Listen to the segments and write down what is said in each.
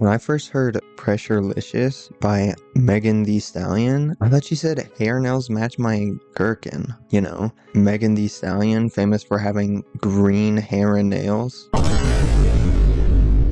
When I first heard Pressurelicious by Megan Thee Stallion, I thought she said hair nails match my gherkin. You know, Megan Thee Stallion, famous for having green hair and nails.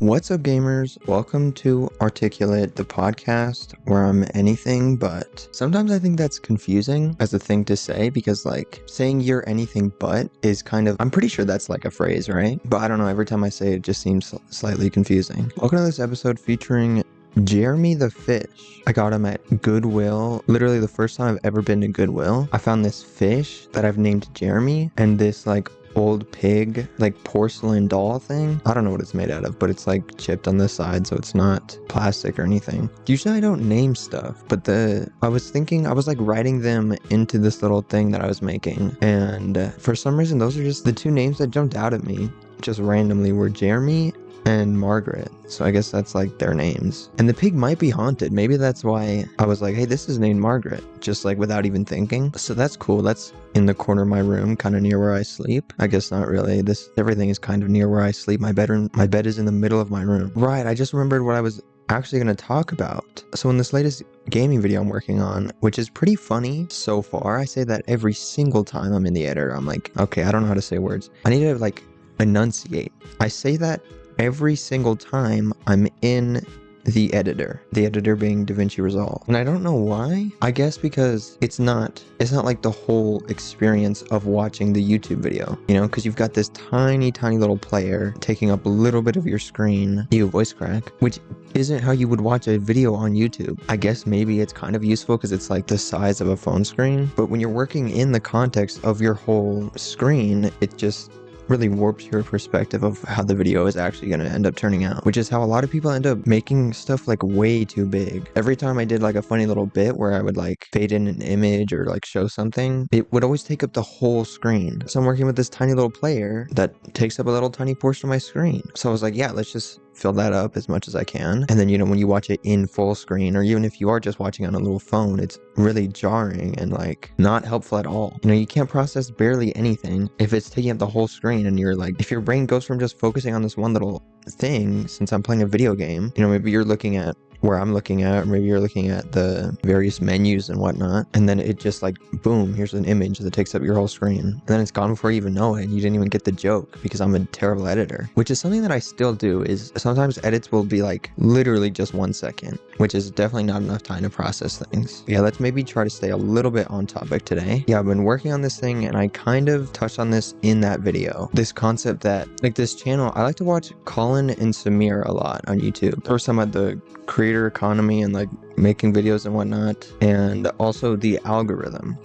What's up, gamers? Welcome to Articulate, the podcast where I'm anything but. Sometimes I think that's confusing as a thing to say because, like, saying you're anything but is kind of, I'm pretty sure that's like a phrase, right? But I don't know, every time I say it, it just seems slightly confusing. Welcome to this episode featuring Jeremy the fish. I got him at Goodwill. Literally the first time I've ever been to Goodwill. I found this fish that I've named Jeremy and this like old pig, like porcelain doll thing. I don't know what it's made out of, but it's like chipped on the side, so it's not plastic or anything. Usually I don't name stuff, but I was like writing them into this little thing that I was making, and for some reason those are just the two names that jumped out at me just randomly were Jeremy and Margaret. So I guess that's like their names. And the pig might be haunted. Maybe that's why I was like, hey, this is named Margaret, just like without even thinking. So that's cool. That's in the corner of my room, kind of near where I sleep. I guess not really. Everything is kind of near where I sleep. My bed is in the middle of my room. Right, I just remembered what I was actually going to talk about. So in this latest gaming video I'm working on, which is pretty funny so far, I say that every single time I'm in the editor. I'm like, okay, I don't know how to say words. I need to like enunciate. I say that every single time I'm in the editor being DaVinci Resolve. And I don't know why. I guess because it's not like the whole experience of watching the YouTube video, you know, because you've got this tiny little player taking up a little bit of your screen. Voice crack, which isn't how you would watch a video on YouTube. I guess maybe it's kind of useful because it's like the size of a phone screen, but when you're working in the context of your whole screen, it just really warps your perspective of how the video is actually going to end up turning out, which is how a lot of people end up making stuff like way too big. Every time I did like a funny little bit where I would like fade in an image or like show something, it would always take up the whole screen. So I'm working with this tiny little player that takes up a little tiny portion of my screen. So I was like, yeah, let's just fill that up as much as I can. And then, you know, when you watch it in full screen, or even if you are just watching on a little phone, it's really jarring and like not helpful at all. You know, you can't process barely anything if it's taking up the whole screen, and you're like, if your brain goes from just focusing on this one little thing, since I'm playing a video game, you know, maybe you're looking at where I'm looking at, or maybe you're looking at the various menus and whatnot, and then it just like, boom, here's an image that takes up your whole screen. And then it's gone before you even know it, and you didn't even get the joke because I'm a terrible editor, which is something that I still do. Is sometimes edits will be like literally just 1 second, which is definitely not enough time to process things. Yeah, let's maybe try to stay a little bit on topic today. Yeah, I've been working on this thing, and I kind of touched on this in that video. This concept that, like, this channel, I like to watch Colin and Samir a lot on YouTube. First time at the creator economy and like making videos and whatnot, and also the algorithm.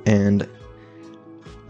And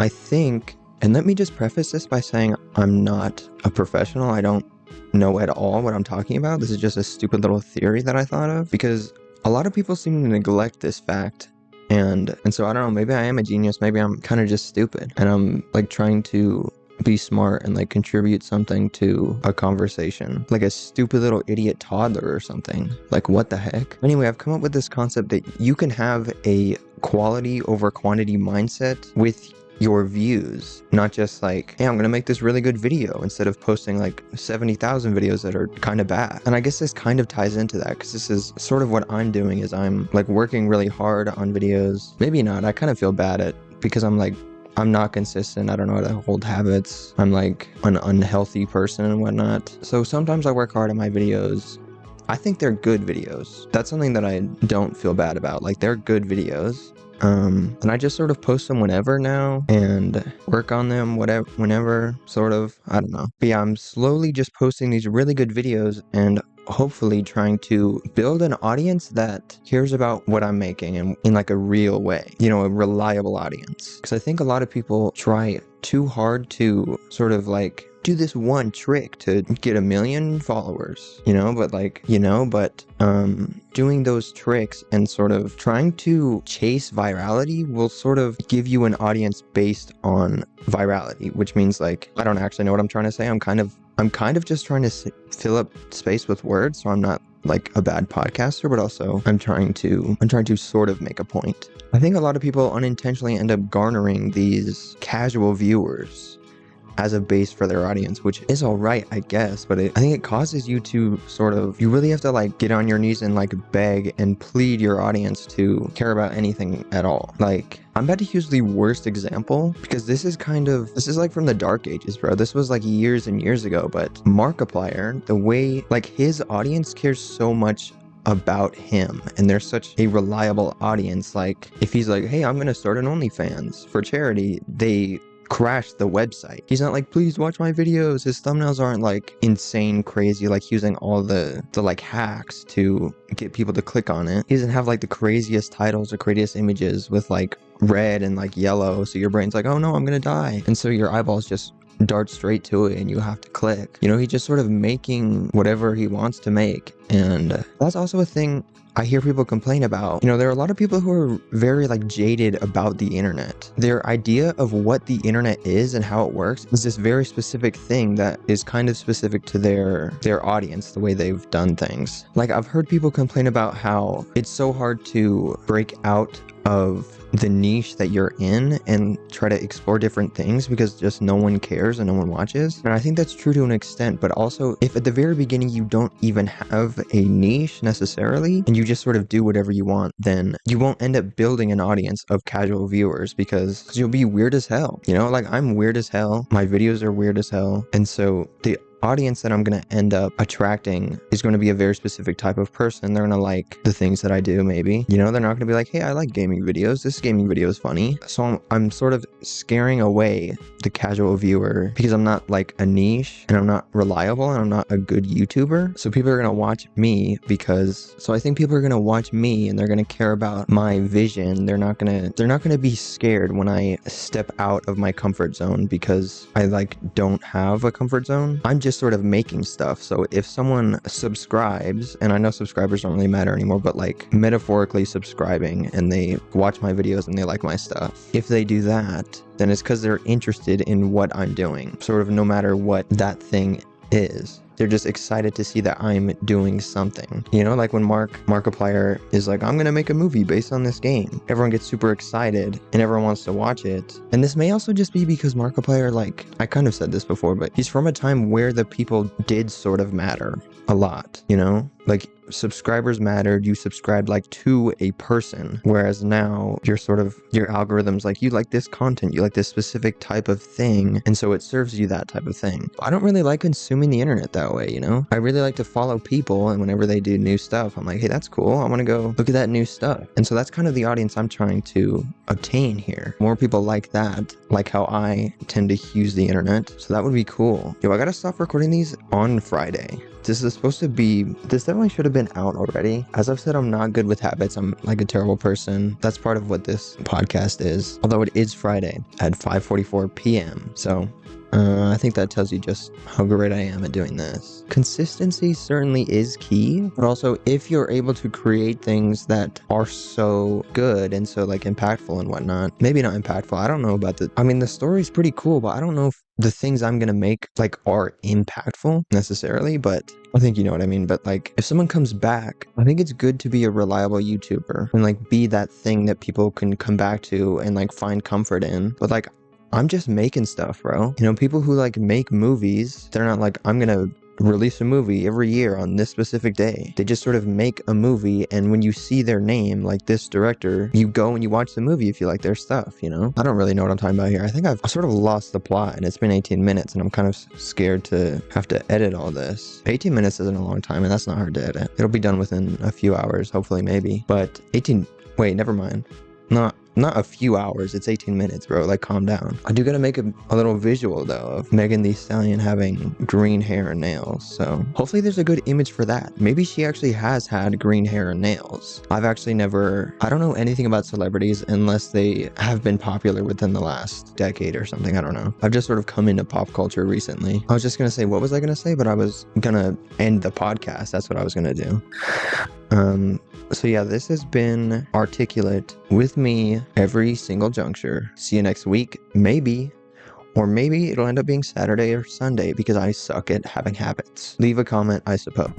I think, and let me just preface this by saying I'm not a professional. I don't know at all what I'm talking about. This is just a stupid little theory that I thought of because a lot of people seem to neglect this fact. And so I don't know, maybe I am a genius, maybe I'm kind of just stupid and I'm like trying to be smart and like contribute something to a conversation, like a stupid little idiot toddler or something. Like, what the heck? Anyway, I've come up with this concept that you can have a quality over quantity mindset with your views, not just like, hey, I'm gonna make this really good video instead of posting like 70,000 videos that are kind of bad. And I guess this kind of ties into that because this is sort of what I'm doing, is I'm like working really hard on videos. Maybe not, I kind of feel bad at, because I'm not consistent. I don't know how to hold habits. I'm like an unhealthy person and whatnot. So sometimes I work hard on my videos. I think they're good videos. That's something that I don't feel bad about. Like, they're good videos. And I just sort of post them whenever now and work on them whenever, sort of. I don't know. But yeah, I'm slowly just posting these really good videos and hopefully trying to build an audience that cares about what I'm making and in like a real way, you know, a reliable audience. Because I think a lot of people try too hard to sort of like do this one trick to get 1 million followers, you know, but doing those tricks and sort of trying to chase virality will sort of give you an audience based on virality, which means like, I don't actually know what I'm trying to say. I'm kind of just trying to fill up space with words, so I'm not like a bad podcaster, but also I'm trying to sort of make a point. I think a lot of people unintentionally end up garnering these casual viewers as a base for their audience, which is all right, I guess, but I think it causes you to sort of, you really have to like get on your knees and like beg and plead your audience to care about anything at all. Like, I'm about to use the worst example because this is like from the dark ages, bro. This was like years and years ago, but Markiplier, the way like his audience cares so much about him, and they're such a reliable audience. Like, if he's like, hey, I'm gonna start an OnlyFans for charity, they crash the website. He's not like, please watch my videos. His thumbnails aren't like insane crazy, like using all the like hacks to get people to click on it. He doesn't have like the craziest titles or craziest images with like red and like yellow, so your brain's like, oh no, I'm gonna die, and so your eyeballs just dart straight to it and you have to click. You know, he's just sort of making whatever he wants to make, and that's also a thing I hear people complain about. You know, there are a lot of people who are very like jaded about the internet. Their idea of what the internet is and how it works is this very specific thing that is kind of specific to their audience, the way they've done things. Like, I've heard people complain about how it's so hard to break out of the niche that you're in and try to explore different things because just no one cares and no one watches. And I think that's true to an extent, but also if at the very beginning you don't even have a niche necessarily and you just sort of do whatever you want, then you won't end up building an audience of casual viewers because you'll be weird as hell. You know, like, I'm weird as hell. My videos are weird as hell. And so the audience that I'm going to end up attracting is going to be a very specific type of person. They're going to like the things that I do, maybe. You know, they're not going to be like, hey, I like gaming videos. This gaming video is funny. So I'm sort of scaring away the casual viewer because I'm not like a niche and I'm not reliable and I'm not a good YouTuber. So people are going to watch me so I think people are going to watch me and they're going to care about my vision. They're not going to be scared when I step out of my comfort zone because I like don't have a comfort zone. I'm just sort of making stuff. So if someone subscribes, and I know subscribers don't really matter anymore, but like metaphorically subscribing and they watch my videos and they like my stuff, if they do that, then it's because they're interested in what I'm doing, sort of no matter what that thing is. They're just excited to see that I'm doing something. You know, like when Markiplier is like, I'm gonna make a movie based on this game. Everyone gets super excited and everyone wants to watch it. And this may also just be because Markiplier, like, I kind of said this before, but he's from a time where the people did sort of matter a lot, you know? Like, subscribers mattered. You subscribed like to a person, whereas now your algorithm's like, you like this content, you like this specific type of thing, and so it serves you that type of thing. I don't really like consuming the internet that way, you know? I really like to follow people, and whenever they do new stuff, I'm like, hey, that's cool, I want to go look at that new stuff. And so that's kind of the audience I'm trying to obtain here. More people like that, like how I tend to use the internet. So that would be cool. Yo, I gotta stop recording these on Friday. This definitely should have been out already. As I've said, I'm not good with habits. I'm like a terrible person. That's part of what this podcast is. Although it is Friday at 5:44 p.m. So I think that tells you just how great I am at doing this. Consistency certainly is key, but also if you're able to create things that are so good and so like impactful and whatnot, maybe not impactful. I don't know about the story's pretty cool, but I don't know if the things I'm gonna make like are impactful necessarily, but I think you know what I mean. But like, if someone comes back, I think it's good to be a reliable YouTuber and like be that thing that people can come back to and like find comfort in. But like, I'm just making stuff, bro. You know, people who like make movies, they're not like, I'm gonna release a movie every year on this specific day. They just sort of make a movie, and when you see their name, like this director, you go and you watch the movie if you like their stuff, you know? I don't really know what I'm talking about here. I think I've sort of lost the plot, and it's been 18 minutes, and I'm kind of scared to have to edit all this. 18 minutes isn't a long time, and that's not hard to edit. It'll be done within a few hours, hopefully, maybe. But wait, never mind. Not a few hours, it's 18 minutes, bro. Like, calm down. I do gotta make a little visual, though, of Megan Thee Stallion having green hair and nails. So hopefully there's a good image for that. Maybe she actually has had green hair and nails. I don't know anything about celebrities unless they have been popular within the last decade or something. I don't know. I've just sort of come into pop culture recently. I was just gonna say, what was I gonna say? But I was gonna end the podcast. That's what I was gonna do. So yeah, this has been Articulate with me every single juncture. See you next week, maybe. Or maybe it'll end up being Saturday or Sunday because I suck at having habits. Leave a comment, I suppose.